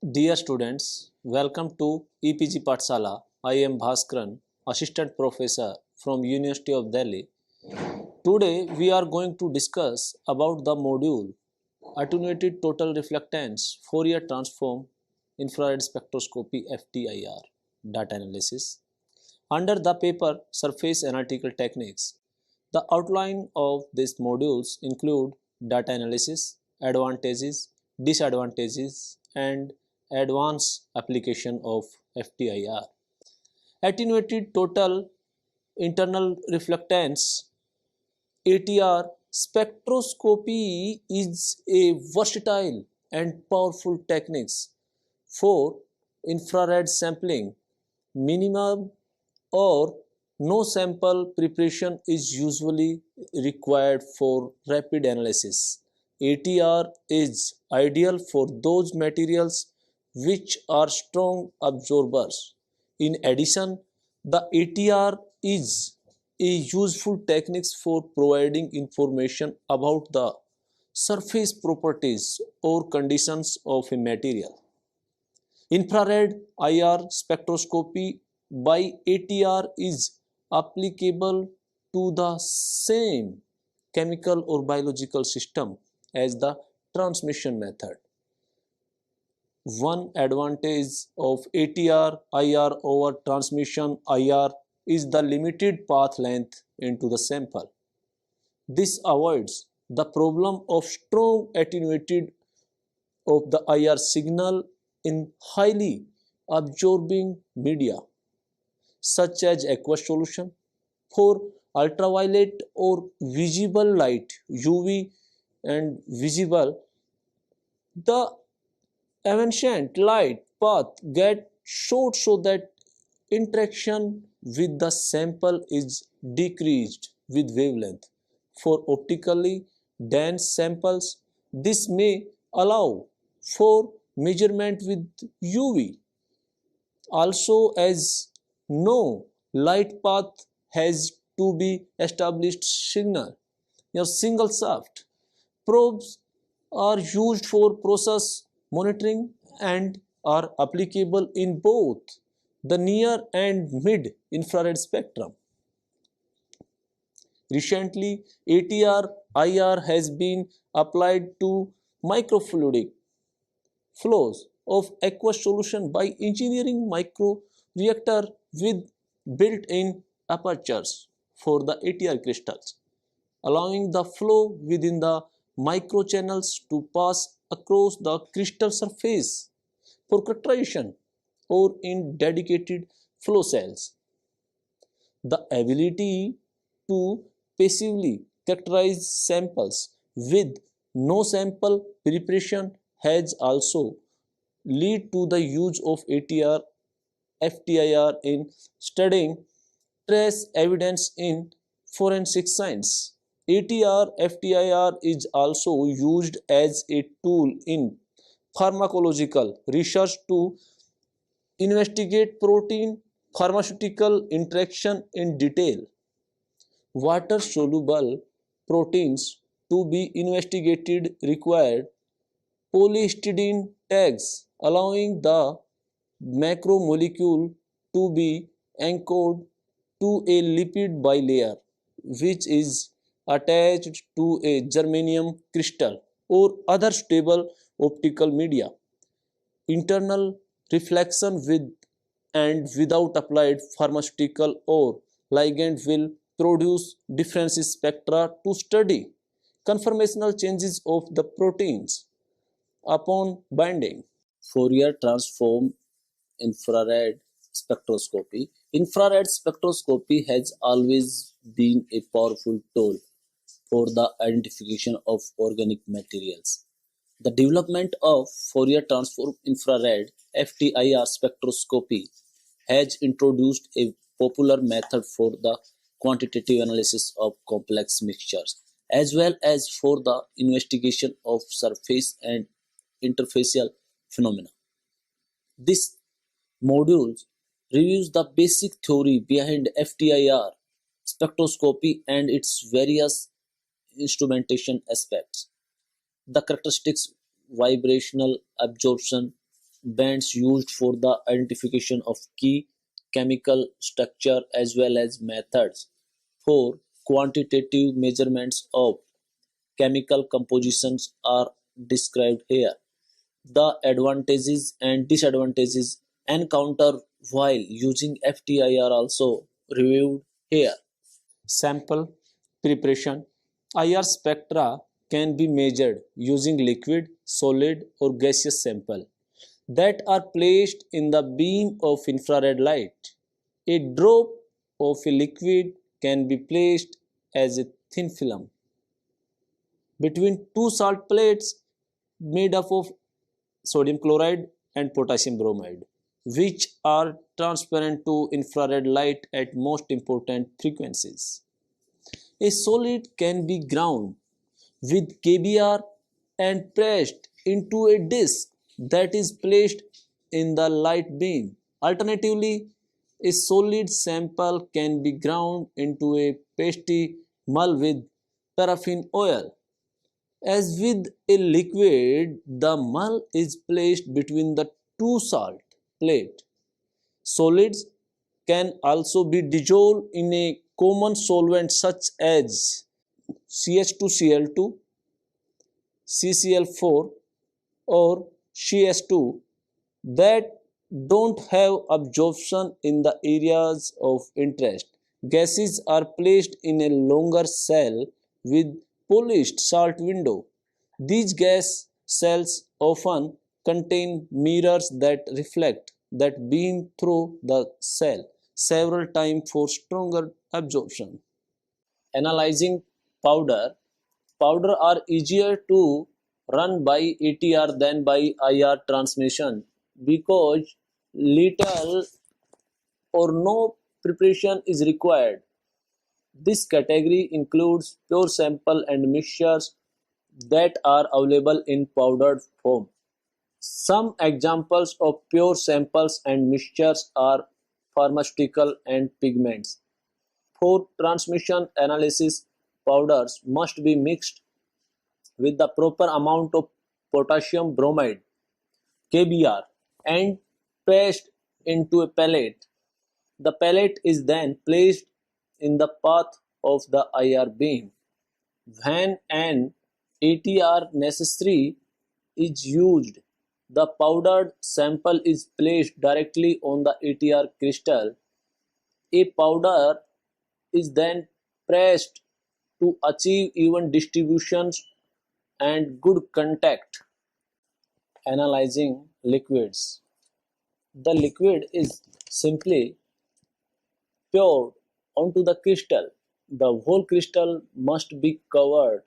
Dear students, welcome to EPG Patsala. I am Bhaskaran, Assistant Professor from University of Delhi. Today we are going to discuss about the module Attenuated Total Reflectance Fourier Transform Infrared Spectroscopy FTIR Data Analysis. Under the paper Surface Analytical Techniques, the outline of these modules include data analysis, advantages, disadvantages, and advanced application of FTIR. Attenuated total internal reflectance ATR spectroscopy is a versatile and powerful technique for infrared sampling. Minimum or no sample preparation is usually required for rapid analysis. ATR is ideal for those materials which are strong absorbers. In addition, the ATR is a useful technique for providing information about the surface properties or conditions of a material. Infrared IR spectroscopy by ATR is applicable to the same chemical or biological system as the transmission method. One advantage of ATR IR over transmission IR is the limited path length into the sample. This avoids the problem of strong attenuated of the IR signal in highly absorbing media such as aqueous solution. For ultraviolet or visible light UV and visible, the evanescent light path get short so that interaction with the sample is decreased with wavelength. For optically dense samples, this may allow for measurement with UV. Also, as no light path has to be established signal, your single shaft probes are used for process monitoring and are applicable in both the near and mid infrared spectrum. Recently, ATR IR has been applied to microfluidic flows of aqueous solution by engineering microreactor with built-in apertures for the ATR crystals, allowing the flow within the microchannels to pass across the crystal surface for characterization or in dedicated flow cells. The ability to passively characterize samples with no sample preparation has also led to the use of ATR FTIR in studying trace evidence in forensic science. ATR FTIR is also used as a tool in pharmacological research to investigate protein pharmaceutical interaction in detail. Water soluble proteins to be investigated required polyhistidine tags, allowing the macromolecule to be anchored to a lipid bilayer which is attached to a germanium crystal or other stable optical media. Internal reflection with and without applied pharmaceutical or ligand will produce different spectra to study conformational changes of the proteins upon binding. Fourier transform infrared spectroscopy. Infrared spectroscopy has always been a powerful tool for the identification of organic materials. The development of Fourier transform infrared FTIR spectroscopy has introduced a popular method for the quantitative analysis of complex mixtures as well as for the investigation of surface and interfacial phenomena. This module reviews the basic theory behind FTIR spectroscopy and its various instrumentation aspects. The characteristics, vibrational absorption, bands used for the identification of key chemical structure as well as methods for quantitative measurements of chemical compositions are described here. The advantages and disadvantages encountered while using FTI are also reviewed here. Sample preparation. IR spectra can be measured using liquid, solid, or gaseous sample that are placed in the beam of infrared light. A drop of a liquid can be placed as a thin film between two salt plates made up of sodium chloride and potassium bromide, which are transparent to infrared light at most important frequencies. A solid can be ground with KBr and pressed into a disc that is placed in the light beam. Alternatively, a solid sample can be ground into a pasty mull with paraffin oil. As with a liquid, the mull is placed between the two salt plates. Solids can also be dissolved in a common solvent such as CH2Cl2, CCl4 or CS2 that don't have absorption in the areas of interest. Gases are placed in a longer cell with polished salt window. These gas cells often contain mirrors that reflect that beam through the cell several times for stronger absorption. Analyzing powder. Powder are easier to run by ATR than by IR transmission because little or no preparation is required. This category includes pure sample and mixtures that are available in powdered form. Some examples of pure samples and mixtures are pharmaceutical and pigments. For transmission analysis, powders must be mixed with the proper amount of potassium bromide (KBr) and pressed into a pellet. The pellet is then placed in the path of the IR beam. When an ATR necessary is used, the powdered sample is placed directly on the ATR crystal. A powder is then pressed to achieve even distributions and good contact. Analyzing liquids. The liquid is simply poured onto the crystal. The whole crystal must be covered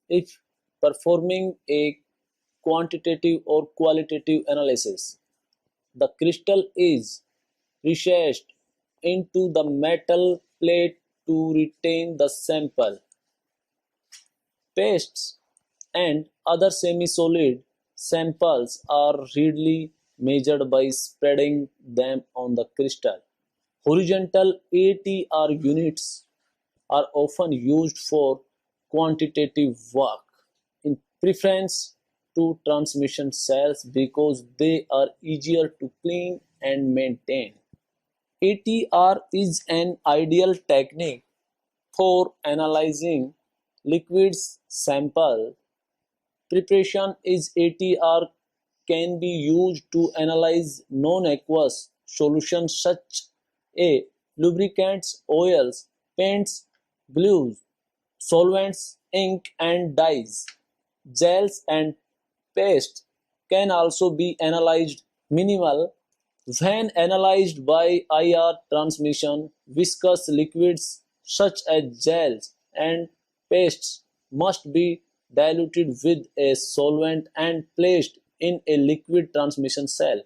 if performing a quantitative or qualitative analysis. The crystal is recessed into the metal plate to retain the sample. Pastes and other semi-solid samples are readily measured by spreading them on the crystal. Horizontal ATR units are often used for quantitative work, in preference to transmission cells because they are easier to clean and maintain. ATR is an ideal technique for analyzing liquids sample. Preparation is ATR can be used to analyze non-aqueous solutions such as lubricants, oils, paints, glues, solvents, ink and dyes. Gels and pastes can also be analyzed minimal. When analyzed by IR transmission, viscous liquids such as gels and pastes must be diluted with a solvent and placed in a liquid transmission cell.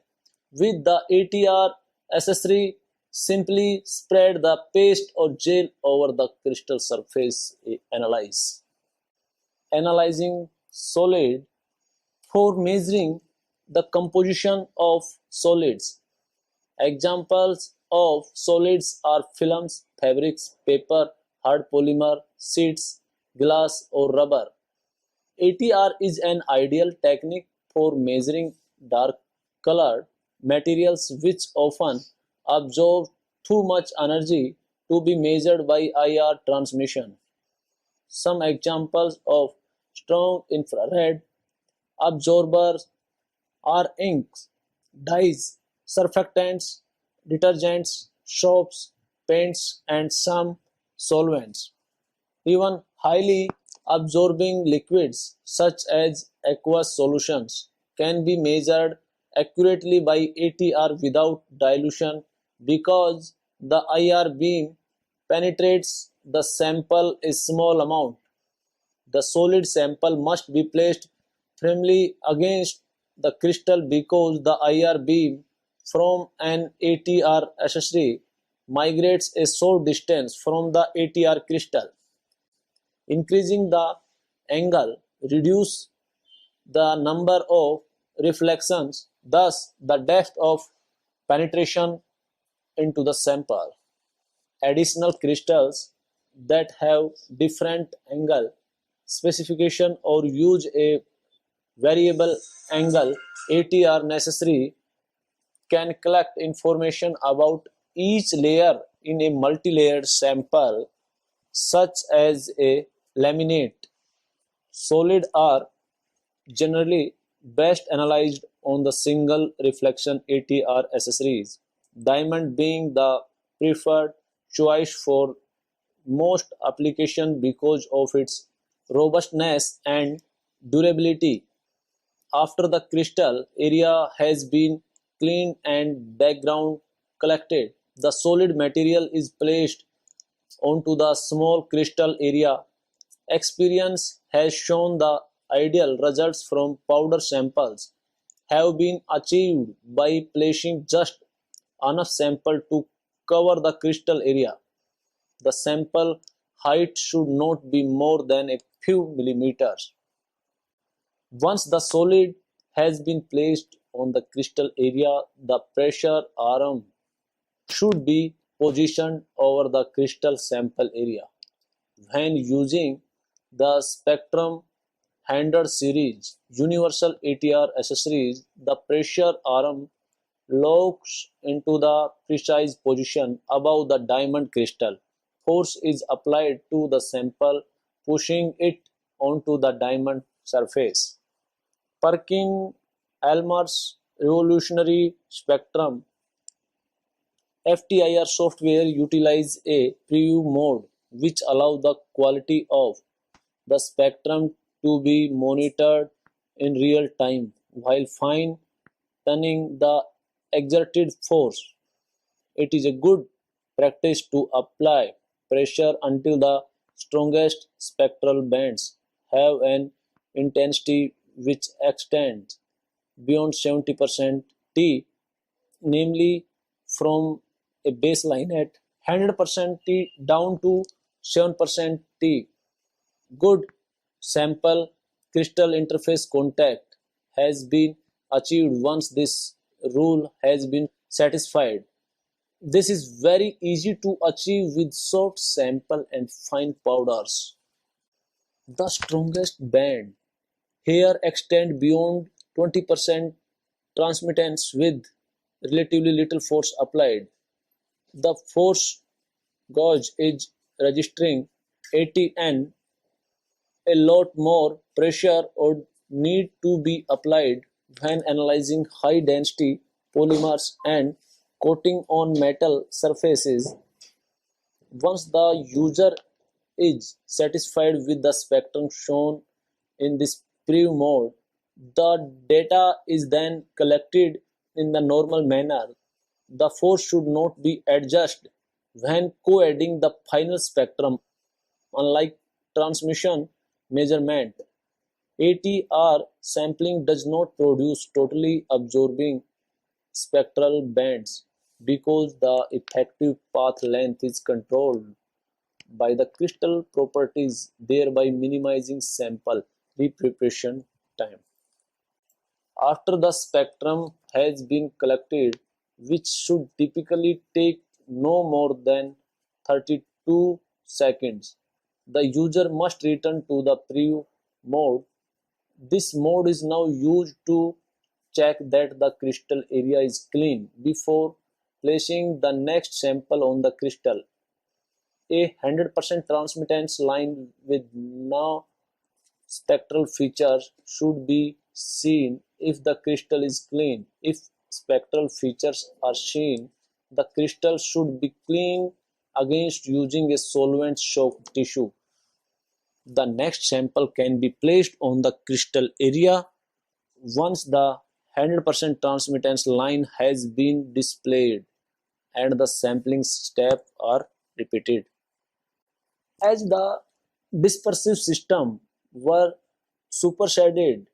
With the ATR accessory, simply spread the paste or gel over the crystal surface. Analyze. Analyzing solid. For measuring the composition of solids, examples of solids are films, fabrics, paper, hard polymer, sheets, glass or rubber. ATR is an ideal technique for measuring dark colored materials which often absorb too much energy to be measured by IR transmission. Some examples of strong infrared absorbers are inks, dyes, surfactants, detergents, soaps, paints, and some solvents. Even highly absorbing liquids such as aqueous solutions can be measured accurately by ATR without dilution because the IR beam penetrates the sample a small amount. The solid sample must be placed firmly against the crystal because the IR beam from an ATR accessory migrates a short distance from the ATR crystal. Increasing the angle reduces the number of reflections, thus the depth of penetration into the sample. Additional crystals that have different angle specification or use a variable angle ATR necessary can collect information about each layer in a multi-layered sample such as a laminate. Solid are generally best analyzed on the single reflection ATR accessories, diamond being the preferred choice for most applications because of its robustness and durability. After the crystal area has been cleaned and background collected, the solid material is placed onto the small crystal area. Experience has shown the ideal results from powder samples have been achieved by placing just enough sample to cover the crystal area. The sample height should not be more than a few millimeters. Once the solid has been placed on the crystal area, the pressure arm should be positioned over the crystal sample area. When using the Spectrum 100 series universal ATR accessories, the pressure arm locks into the precise position above the diamond crystal. Force is applied to the sample, pushing it onto the diamond surface. Perkin Elmer's revolutionary spectrum FTIR software utilizes a preview mode which allows the quality of the spectrum to be monitored in real time while fine tuning the exerted force. It is a good practice to apply pressure until the strongest spectral bands have an intensity which extends beyond 70% T, namely from a baseline at 100% T down to 7% T. Good sample crystal interface contact has been achieved once this rule has been satisfied. This is very easy to achieve with soft sample and fine powders. The strongest band here extend beyond 20% transmittance with relatively little force applied. The force gauge is registering ATN. A lot more pressure would need to be applied when analyzing high density polymers and coating on metal surfaces. Once the user is satisfied with the spectrum shown in this preview mode, the data is then collected in the normal manner. The force should not be adjusted when co-adding the final spectrum. Unlike transmission measurement, ATR sampling does not produce totally absorbing spectral bands because the effective path length is controlled by the crystal properties, thereby minimizing sample repreparation time. After the spectrum has been collected, which should typically take no more than 32 seconds, the user must return to the preview mode. This mode is now used to check that the crystal area is clean before placing the next sample on the crystal. A 100% transmittance line with no spectral features should be seen if the crystal is clean. If spectral features are seen, the crystal should be cleaned against using a solvent-soaked tissue. The next sample can be placed on the crystal area once the 100% transmittance line has been displayed and the sampling steps are repeated. As the dispersive system were superseded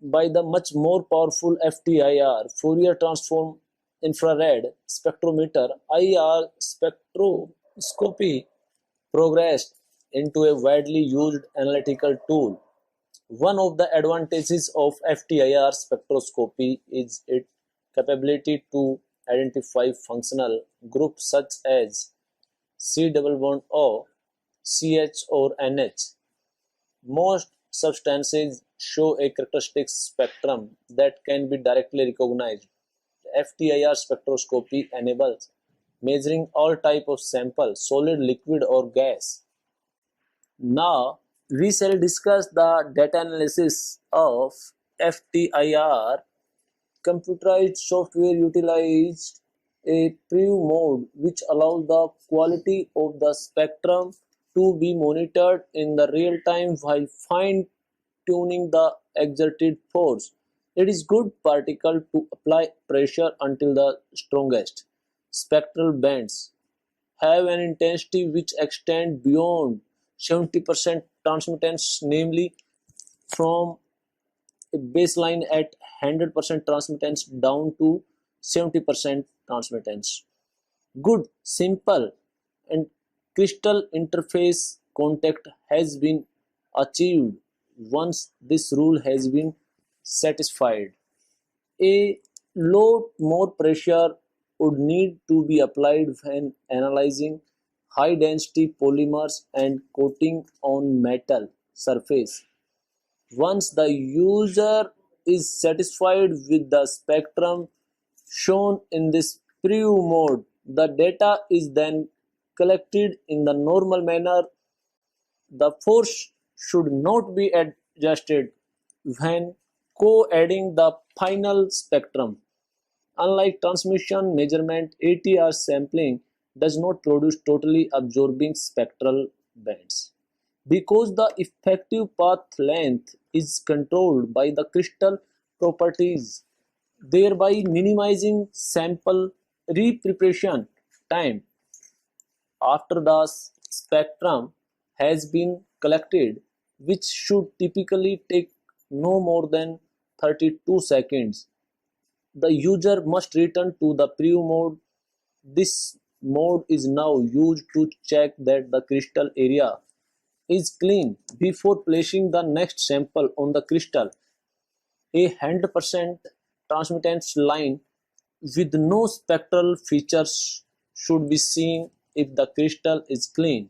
by the much more powerful FTIR Fourier transform infrared spectrometer, IR spectroscopy progressed into a widely used analytical tool. One of the advantages of FTIR spectroscopy is its capability to identify functional groups such as C double bond O, CH or NH. Most substances show a characteristic spectrum that can be directly recognized. FTIR spectroscopy enables measuring all types of samples, solid, liquid or gas. Now we shall discuss the data analysis of FTIR. Computerized software utilized a preview mode which allows the quality of the spectrum to be monitored in the real time while fine-tuning the exerted force. It is good particle to apply pressure until the strongest spectral bands have an intensity which extends beyond 70% transmittance, namely from a baseline at 100% transmittance down to 70% transmittance. Good, simple, and crystal interface contact has been achieved once this rule has been satisfied. A lot more pressure would need to be applied when analyzing high density polymers and coating on metal surface. Once the user is satisfied with the spectrum shown in this preview mode, the data is then collected in the normal manner. The force should not be adjusted when co-adding the final spectrum. Unlike transmission measurement, ATR sampling does not produce totally absorbing spectral bands. Because the effective path length is controlled by the crystal properties, thereby minimizing sample repreparation time. After the spectrum has been collected, which should typically take no more than 32 seconds, the user must return to the preview mode. This mode is now used to check that the crystal area is clean before placing the next sample on the crystal. A 100% transmittance line with no spectral features should be seen if the crystal is clean.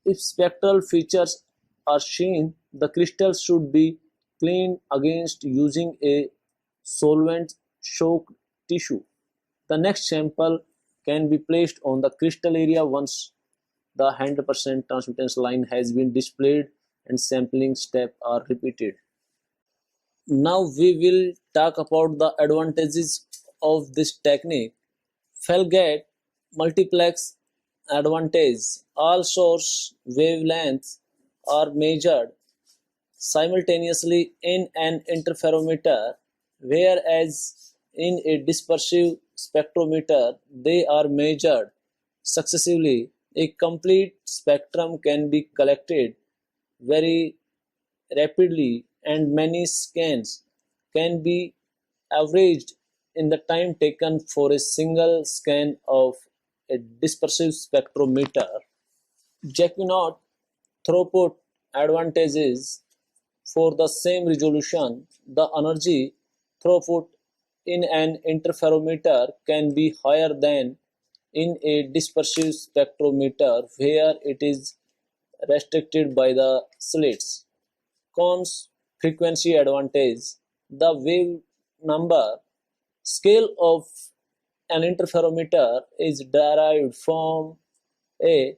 If spectral features are seen, the crystal should be cleaned against using a solvent-soaked tissue. The next sample can be placed on the crystal area once the 100% transmittance line has been displayed and sampling steps are repeated. Now we will talk about the advantages of this technique. Felgate multiplex advantage. All source wavelengths are measured simultaneously in an interferometer, whereas in a dispersive spectrometer they are measured successively. A complete spectrum can be collected very rapidly and many scans can be averaged in the time taken for a single scan of a dispersive spectrometer. Jacquinot throughput advantages. For the same resolution, the energy throughput in an interferometer can be higher than in a dispersive spectrometer where it is restricted by the slits. Cons frequency advantage. The number scale of an interferometer is derived from a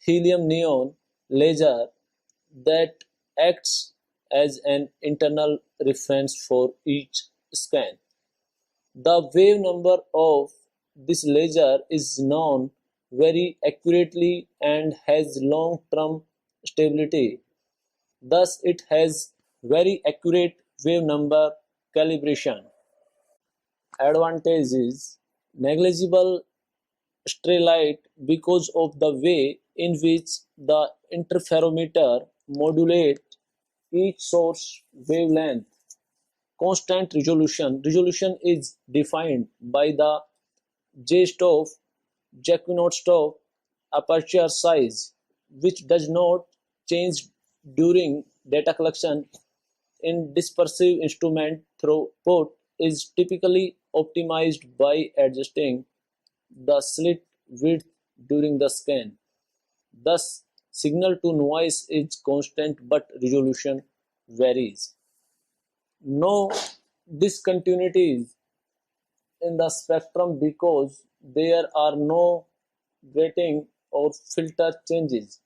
helium neon laser that acts as an internal reference for each scan. The wave number of this laser is known very accurately and has long-term stability. Thus, it has very accurate wave number calibration. Advantage is negligible stray light because of the way in which the interferometer modulates each source wavelength. Constant resolution. Resolution is defined by the J-stop Jacquinot-stop aperture size, which does not change during data collection. In dispersive instrument, throughput is typically optimized by adjusting the slit width during the scan. Thus, signal to noise is constant but resolution varies. No discontinuities in the spectrum because there are no grating or filter changes.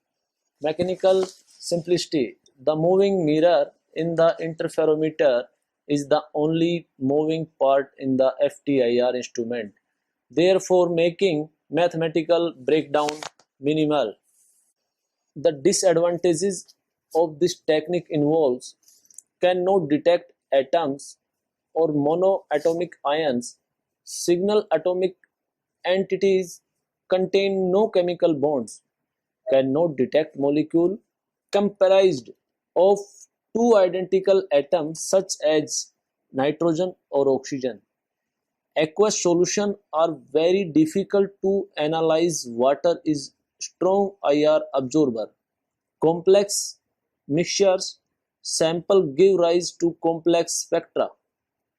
Mechanical simplicity. The moving mirror in the interferometer is the only moving part in the FTIR instrument, therefore making mathematical breakdown minimal. The disadvantages of this technique involves cannot detect atoms or monoatomic ions. Signal atomic entities contain no chemical bonds, cannot detect molecule comprised of two identical atoms such as nitrogen or oxygen. Aqueous solutions are very difficult to analyze. Water is strong IR absorber. Complex mixtures sample give rise to complex spectra.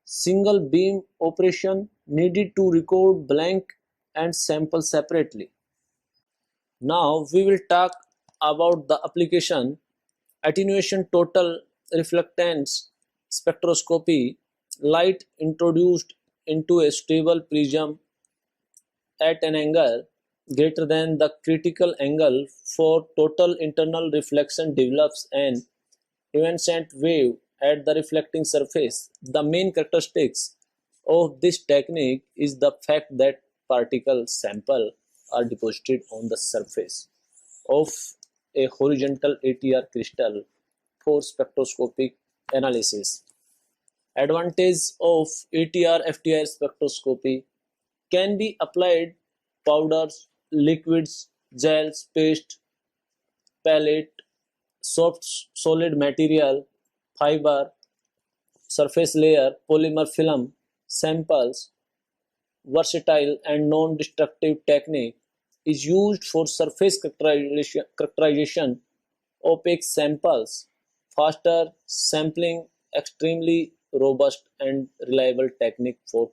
Single beam operation needed to record blank and sample separately. Now we will talk about the application. Attenuation total reflectance spectroscopy. Light introduced into a stable prism at an angle greater than the critical angle for total internal reflection develops an evanescent wave at the reflecting surface. The main characteristics of this technique is the fact that particle samples are deposited on the surface of a horizontal ATR crystal for spectroscopic analysis. Advantage of ATR FTIR spectroscopy can be applied powders, liquids, gels, paste, palette, soft solid material, fiber, surface layer, polymer film, samples. Versatile and non-destructive technique is used for surface characterization, opaque samples, faster sampling, extremely robust and reliable technique for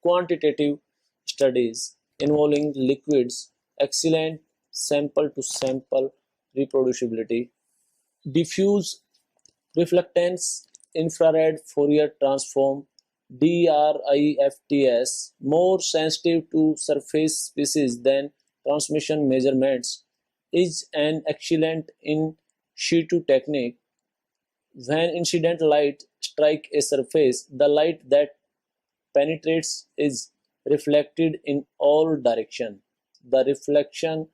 quantitative studies involving liquids, excellent sample to sample reproducibility, diffuse reflectance, infrared Fourier transform, DRIFTS, more sensitive to surface species than transmission measurements, is an excellent in situ technique. When incident light strikes a surface, the light that penetrates is reflected in all directions. The reflection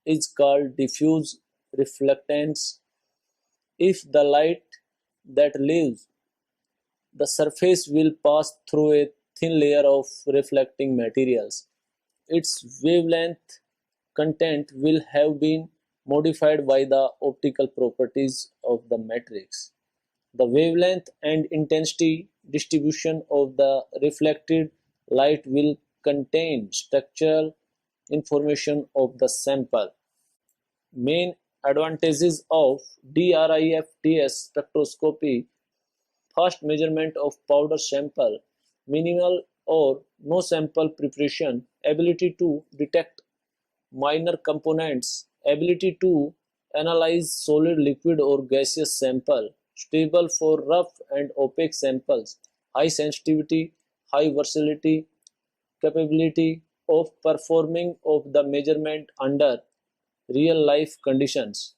is called diffuse reflectance. If the light that leaves the surface will pass through a thin layer of reflecting materials, its wavelength content will have been modified by the optical properties of the matrix. The wavelength and intensity distribution of the reflected light will contain structural information of the sample. Main advantages of DRIFTS spectroscopy: fast measurement of powder sample, minimal or no sample preparation, ability to detect minor components, ability to analyze solid, liquid or gaseous sample, stable for rough and opaque samples, high sensitivity high versatility capability of performing of the measurement under real life conditions.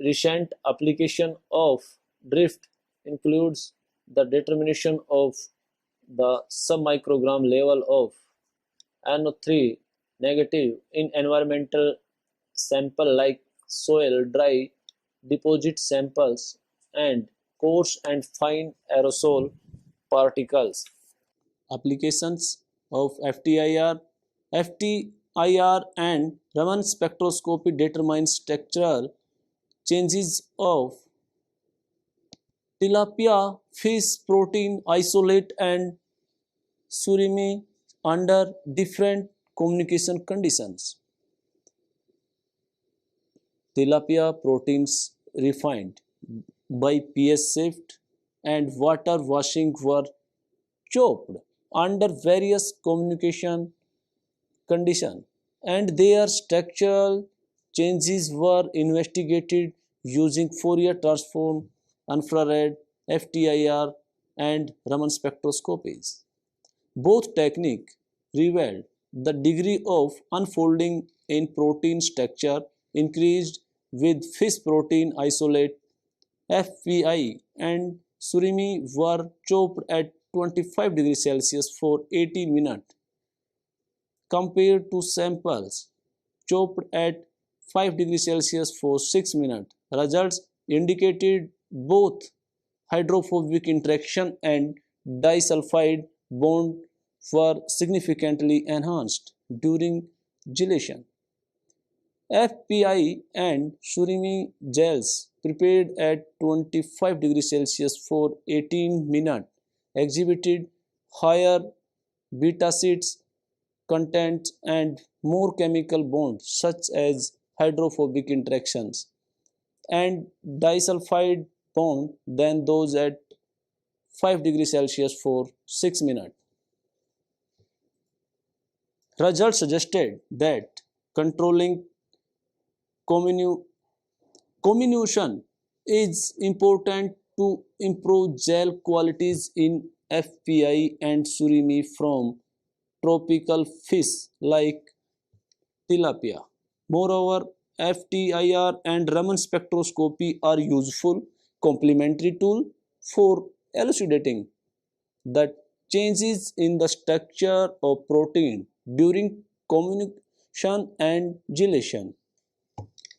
Recent application of drift includes the determination of the submicrogram level of NO3 negative in environmental sample like soil, dry deposit samples, and coarse and fine aerosol particles. Applications of FTIR. FTIR and Raman spectroscopy determine structural changes of tilapia fish protein isolate and surimi under different communication conditions. Tilapia proteins refined by pH shift and water washing were chopped under various communication conditions, and their structural changes were investigated using Fourier transform, infrared, FTIR, and Raman spectroscopies. Both techniques revealed the degree of unfolding in protein structure increased with fish protein isolate FPI and surimi were chopped at 25 degrees Celsius for 80 minutes compared to samples chopped at 5 degrees Celsius for 6 minutes. Results indicated both hydrophobic interaction and disulfide bond were significantly enhanced during gelation. FPI and surimi gels prepared at 25 degrees Celsius for 18 minutes exhibited higher beta acids content and more chemical bonds such as hydrophobic interactions and disulfide bond than those at 5 degrees Celsius for 6 minutes. Results suggested that controlling comminution is important to improve gel qualities in FPI and surimi from tropical fish like tilapia. Moreover, FTIR and Raman spectroscopy are useful complementary tool for elucidating the changes in the structure of protein during communication and gelation.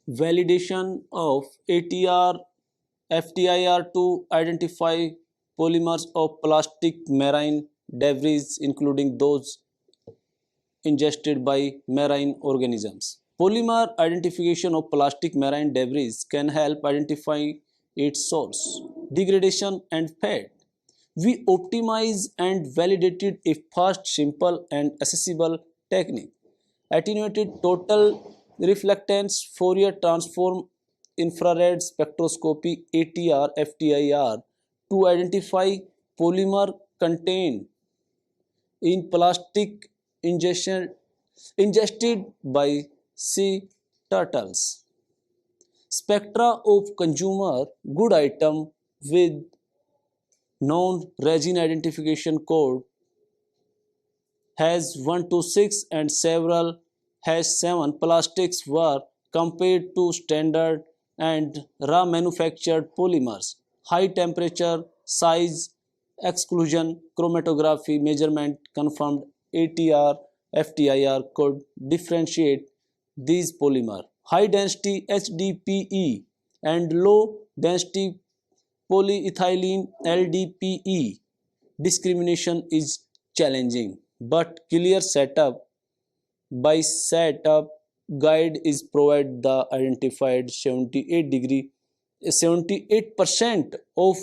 Validation of ATR FTIR to identify polymers of plastic marine debris including those ingested by marine organisms. Polymer identification of plastic marine debris can help identify its source, degradation and fate. We optimized and validated a fast, simple and accessible technique. Attenuated total reflectance Fourier transform infrared spectroscopy ATR FTIR to identify polymer contained in plastic ingested by sea turtles. Spectra of consumer good item with known resin identification code has 126 and several has 7 plastics were compared to standard and raw manufactured polymers. High temperature, size, exclusion, chromatography measurement confirmed ATR, FTIR could differentiate these polymer. High density HDPE and low density polyethylene LDPE discrimination is challenging, but clear setup by setup guide is provided the identified 78% of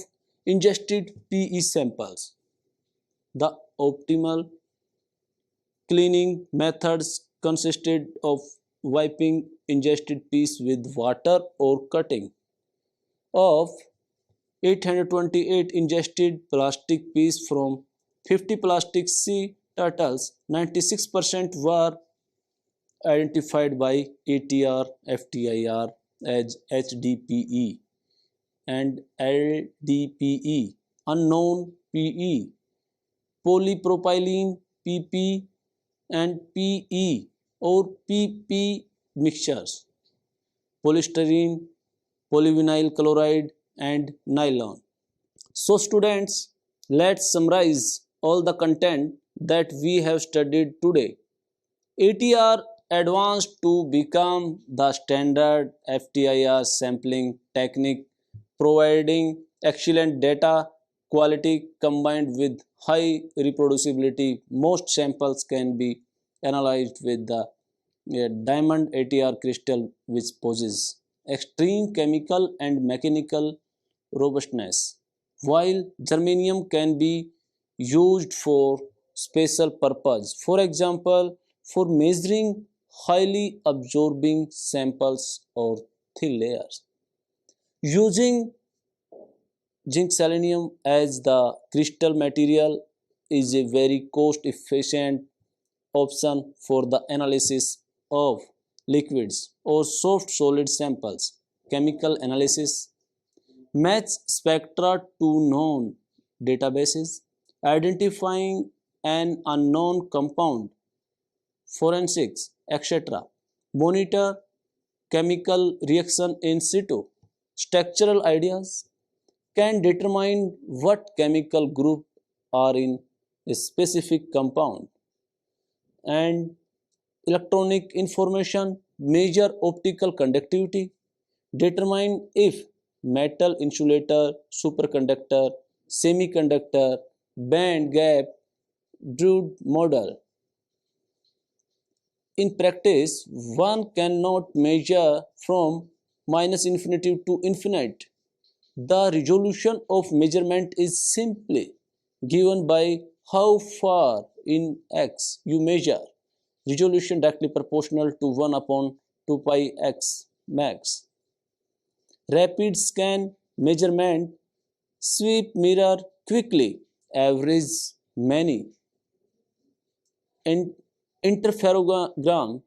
ingested PE samples. The optimal cleaning methods consisted of wiping ingested piece with water or cutting of 828 ingested plastic piece from 50 plastic sea turtles. 96% were identified by ATR FTIR as HDPE and LDPE. Unknown PE polypropylene PP and PE or PP mixtures, polystyrene, polyvinyl chloride and nylon. So students, let's summarize all the content that we have studied today. ATR advanced to become the standard FTIR sampling technique, providing excellent data quality combined with high reproducibility. Most samples can be analyzed with the diamond ATR crystal, which possesses extreme chemical and mechanical robustness, while germanium can be used for special purpose. For example, for measuring highly absorbing samples or thin layers. Using zinc selenium as the crystal material is a very cost efficient option for the analysis of liquids or soft solid samples. Chemical analysis, match spectra to known databases, identifying an unknown compound, forensics, etc. Monitor chemical reaction in situ. Structural ideas can determine what chemical group are in a specific compound. And electronic information, measure optical conductivity, determine if metal insulator, superconductor, semiconductor, band gap, Drude model. In practice, one cannot measure from minus infinity to infinite. The resolution of measurement is simply given by how far in x you measure. Resolution directly proportional to 1 upon 2 pi x max. Rapid scan measurement, sweep mirror quickly, average many. And interferogram,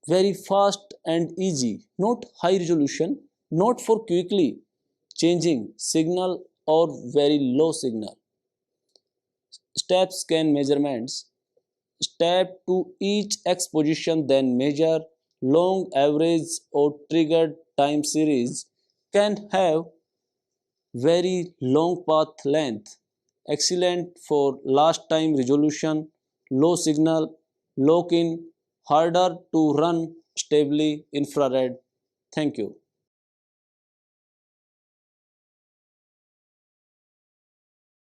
very fast and easy, not high resolution, not for quickly changing signal or very low signal. Step scan measurements, step to each x position, then measure long average or triggered time series can have very long path length, excellent for last time resolution, low signal, lock in, harder to run stably infrared. Thank you.